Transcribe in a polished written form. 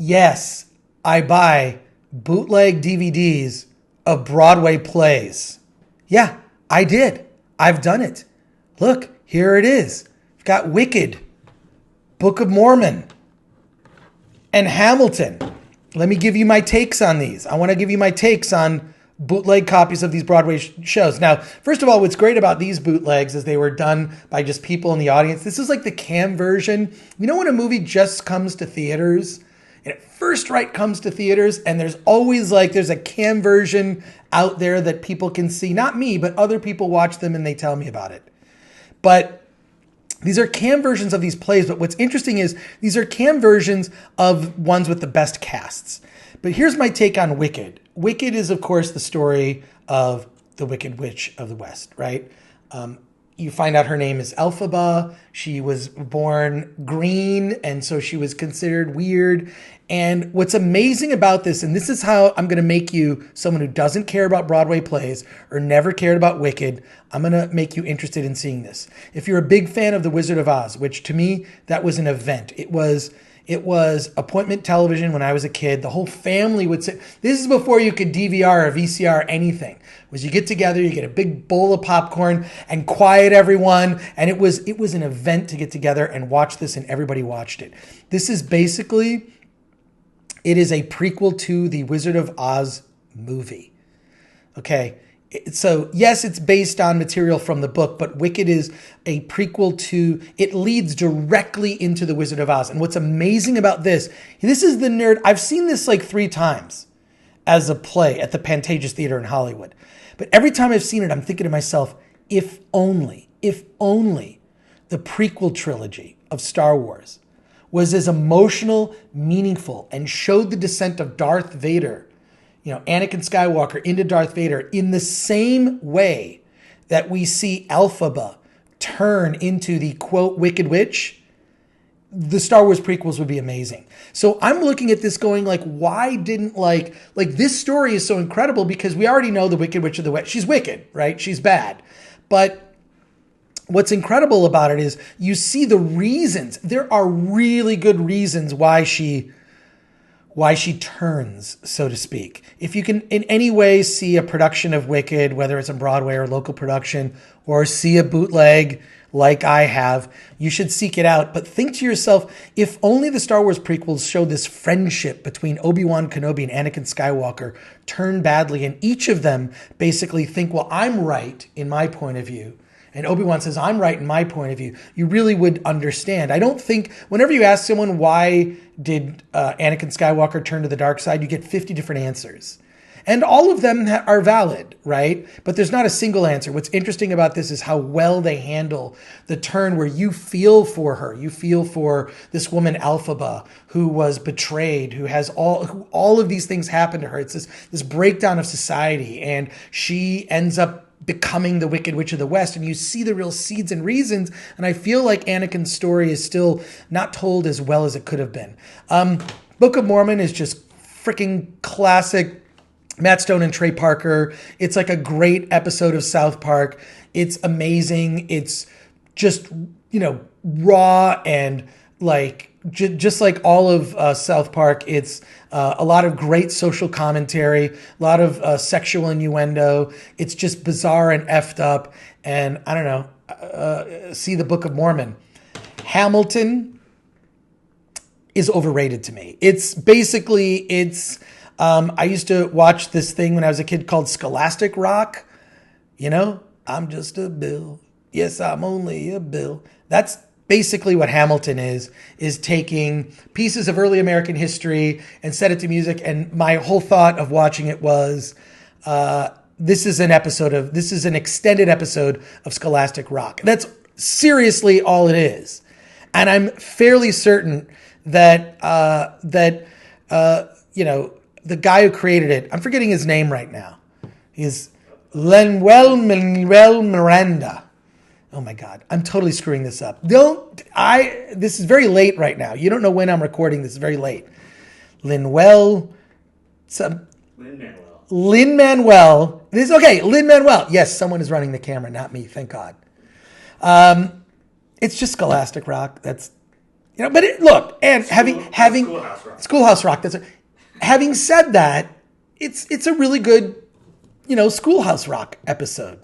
Yes, I buy bootleg DVDs of Broadway plays. Yeah, I did. I've done it. Look, here it is. I've got Wicked, Book of Mormon, and Hamilton. Let me give you my takes on these. I want to give you my takes on bootleg copies of these Broadway shows. Now, first of all, what's great about these bootlegs is they were done by just people in the audience. This is like the cam version. You know when a movie just comes to theaters? And it first comes to theaters, and there's always there's a cam version out there that people can see. Not me, but other people watch them and they tell me about it. But these are cam versions of these plays. But what's interesting is these are cam versions of ones with the best casts. But here's my take on Wicked. Wicked is, of course, the story of the Wicked Witch of the West, right? You find out her name is Elphaba. She was born green, and so she was considered weird. And what's amazing about this, and this is how I'm going to make you someone who doesn't care about Broadway plays or never cared about Wicked, I'm going to make you interested in seeing this. If you're a big fan of The Wizard of Oz, which to me, that was an event. It was appointment television when I was a kid. The whole family would sit. This is before you could DVR or VCR anything. Was you get together, you get a big bowl of popcorn and quiet everyone. And it was an event to get together and watch this, and everybody watched it. This is basically, it is a prequel to the Wizard of Oz movie. Okay. So yes, it's based on material from the book, but Wicked is a prequel to, it leads directly into The Wizard of Oz. And what's amazing about this is the nerd, I've seen this 3 times as a play at the Pantages Theater in Hollywood. But every time I've seen it, I'm thinking to myself, if only the prequel trilogy of Star Wars was as emotional, meaningful, and showed the descent of Darth Vader, Anakin Skywalker into Darth Vader in the same way that we see Elphaba turn into the, quote, Wicked Witch, the Star Wars prequels would be amazing. So I'm looking at this going why didn't this story is so incredible because we already know the Wicked Witch of the West. She's wicked, right? She's bad. But what's incredible about it is you see the reasons. There are really good reasons why she turns, so to speak. If you can in any way see a production of Wicked, whether it's on Broadway or local production, or see a bootleg like I have, you should seek it out. But think to yourself, if only the Star Wars prequels showed this friendship between Obi-Wan Kenobi and Anakin Skywalker turn badly, and each of them basically think, well, I'm right in my point of view, and Obi-Wan says, I'm right in my point of view, you really would understand. I don't think, whenever you ask someone why did Anakin Skywalker turn to the dark side, you get 50 different answers. And all of them are valid, right? But there's not a single answer. What's interesting about this is how well they handle the turn where you feel for her. You feel for this woman, Elphaba, who was betrayed, who all of these things happen to her. It's this breakdown of society, and she ends up becoming the Wicked Witch of the West, and you see the real seeds and reasons, and I feel like Anakin's story is still not told as well as it could have been. Book of Mormon is just freaking classic. Matt Stone and Trey Parker. It's like a great episode of South Park. It's amazing. It's just, raw and just like all of South Park. It's a lot of great social commentary, a lot of sexual innuendo. It's just bizarre and effed up. And I don't know, see the Book of Mormon. Hamilton is overrated to me. I used to watch this thing when I was a kid called Scholastic Rock. I'm just a bill. Yes, I'm only a bill. That's basically what Hamilton is taking pieces of early American history and set it to music. And my whole thought of watching it was, this is an extended episode of Scholastic Rock. That's seriously all it is. And I'm fairly certain that, the guy who created it, I'm forgetting his name right now. He's Lin-Manuel Miranda. Oh my God, I'm totally screwing this up. This is very late right now. You don't know when I'm recording this. It's very late. Lin-Manuel. Lin-Manuel. Lin-Manuel. Yes, someone is running the camera, not me. Thank God. It's just Scholastic Rock. But look, and having Schoolhouse Rock. Schoolhouse Rock. That's having said that, it's a really good, Schoolhouse Rock episode.